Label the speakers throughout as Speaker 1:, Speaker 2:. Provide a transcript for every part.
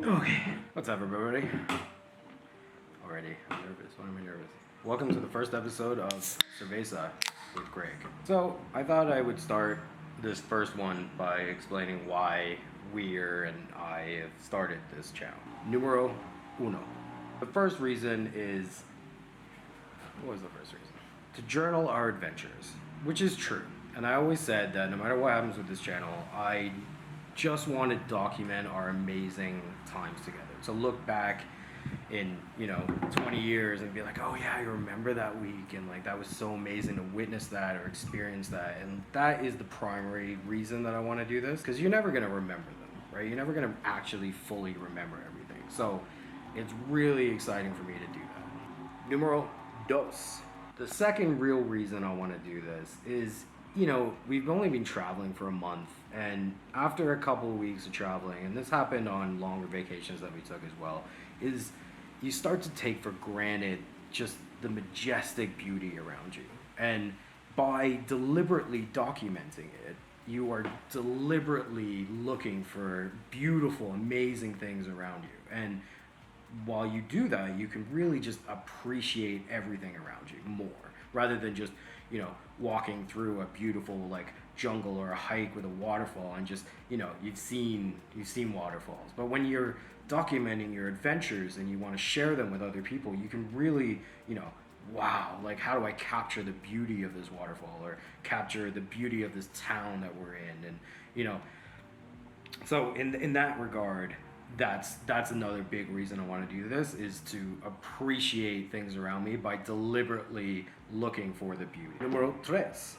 Speaker 1: Okay, what's up, everybody? Already, I'm nervous. Why am I nervous? Welcome to the first episode of Cerveza with Craig. So, I thought I would start this first one by explaining why we're and I have started this channel. Numero uno. The first reason is, what was the first reason? To journal our adventures, which is true. And I always said that no matter what happens with this channel, I just want to document our amazing times together. To look back in 20 years and be like, oh yeah, I remember that week, and like that was so amazing to witness that or experience that. And that is the primary reason that I want to do this, because you're never going to remember them, right? You're never going to actually fully remember everything. So it's really exciting for me to do that. Numero dos. The second real reason I want to do this is, we've only been traveling for a month, and after a couple of weeks of traveling, and this happened on longer vacations that we took as well, is you start to take for granted just the majestic beauty around you. And by deliberately documenting it, you are deliberately looking for beautiful, amazing things around you. And while you do that, you can really just appreciate everything around you more, rather than just walking through a beautiful like jungle or a hike with a waterfall and just you've seen waterfalls. But when you're documenting your adventures and you want to share them with other people, you can really wow, like how do I capture the beauty of this waterfall or capture the beauty of this town that we're in? And so in that regard, that's another big reason I want to do this, is to appreciate things around me by deliberately looking for the beauty. Numero tres.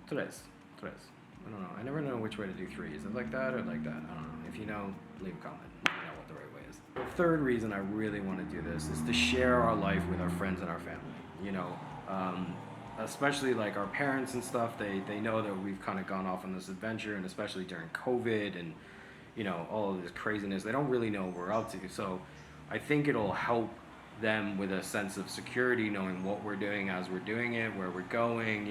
Speaker 1: Tres. I don't know. I never know which way to do three. Is it like that or like that? I don't know. If you know, leave a comment. Let me know what the right way is. The third reason I really want to do this is to share our life with our friends and our family. Especially like our parents and stuff. They know that we've kind of gone off on this adventure, and especially during COVID and all of this craziness, they don't really know what we're up to. So I think it'll help them with a sense of security, knowing what we're doing as we're doing it, where we're going,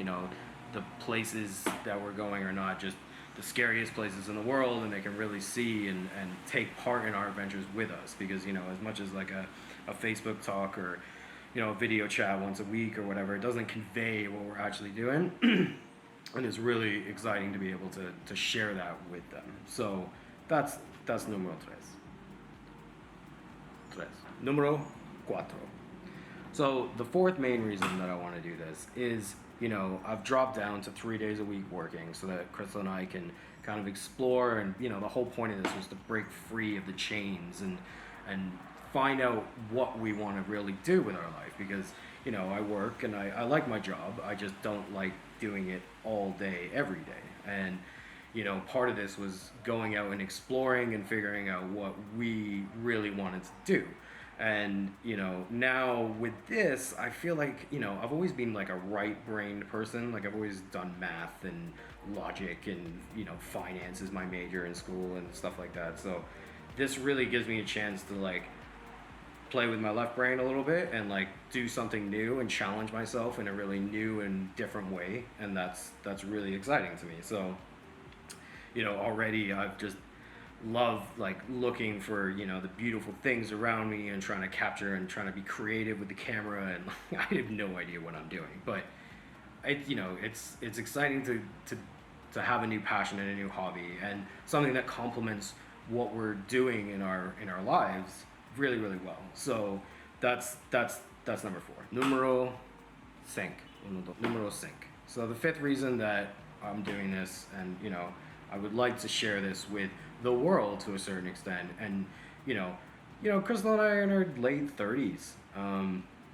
Speaker 1: the places that we're going are not just the scariest places in the world, and they can really see and take part in our adventures with us. Because, as much as like a Facebook talk or, a video chat once a week or whatever, it doesn't convey what we're actually doing. And it's really exciting to be able to share that with them. So that's numero tres. Numero cuatro. So the fourth main reason that I want to do this is, I've dropped down to 3 days a week working so that Crystal and I can kind of explore, and the whole point of this was to break free of the chains and find out what we want to really do with our life. Because I work and I like my job, I just don't like doing it all day every day. And part of this was going out and exploring and figuring out what we really wanted to do. And, now with this, I feel like, I've always been like a right-brained person. Like I've always done math and logic and, finance is my major in school and stuff like that. So this really gives me a chance to like play with my left brain a little bit and like do something new and challenge myself in a really new and different way. And that's really exciting to me. So already I've just loved like looking for, the beautiful things around me and trying to capture and trying to be creative with the camera. And I have no idea what I'm doing, but it's exciting to have a new passion and a new hobby and something that complements what we're doing in our lives really, really well. So that's number four. Numero cinco. So the fifth reason that I'm doing this, and I would like to share this with the world to a certain extent. And Crystal and I are in our late 30s.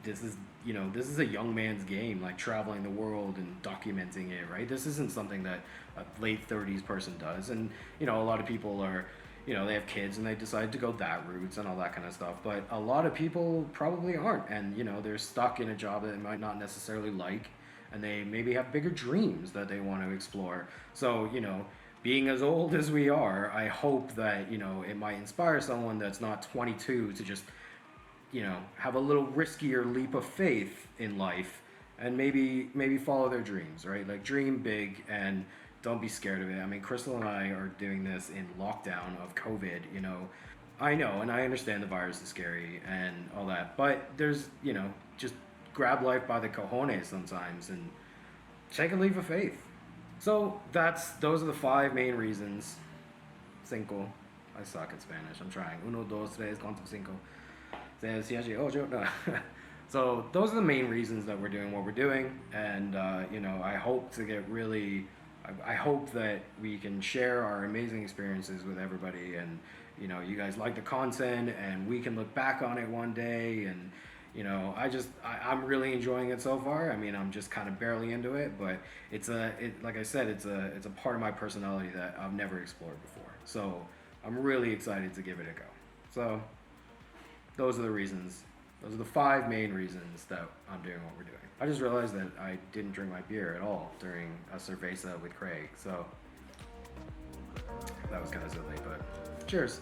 Speaker 1: This is a young man's game, like traveling the world and documenting it, right? This isn't something that a late 30s person does. And a lot of people are, they have kids and they decide to go that route and all that kind of stuff. But a lot of people probably aren't, and they're stuck in a job that they might not necessarily like, and they maybe have bigger dreams that they want to explore. So being as old as we are, I hope that, it might inspire someone that's not 22 to just, have a little riskier leap of faith in life and maybe follow their dreams, right? Like dream big and don't be scared of it. I mean, Crystal and I are doing this in lockdown of COVID, I know, and I understand the virus is scary and all that, but there's, just grab life by the cojones sometimes and take a leap of faith. So those are the 5 main reasons. Cinco. I suck at Spanish. I'm trying. Uno, dos, tres, cuatro, cinco. Seis, siete, ocho. No. So those are the main reasons that we're doing what we're doing, and I hope to get really. I hope that we can share our amazing experiences with everybody, and you guys like the content, and we can look back on it one day, and I'm really enjoying it so far. I mean, I'm just kind of barely into it, but like I said, it's a part of my personality that I've never explored before. So I'm really excited to give it a go. So those are the reasons. Those are the 5 main reasons that I'm doing what we're doing. I just realized that I didn't drink my beer at all during a Cerveza with Craig, so that was kind of silly, but cheers.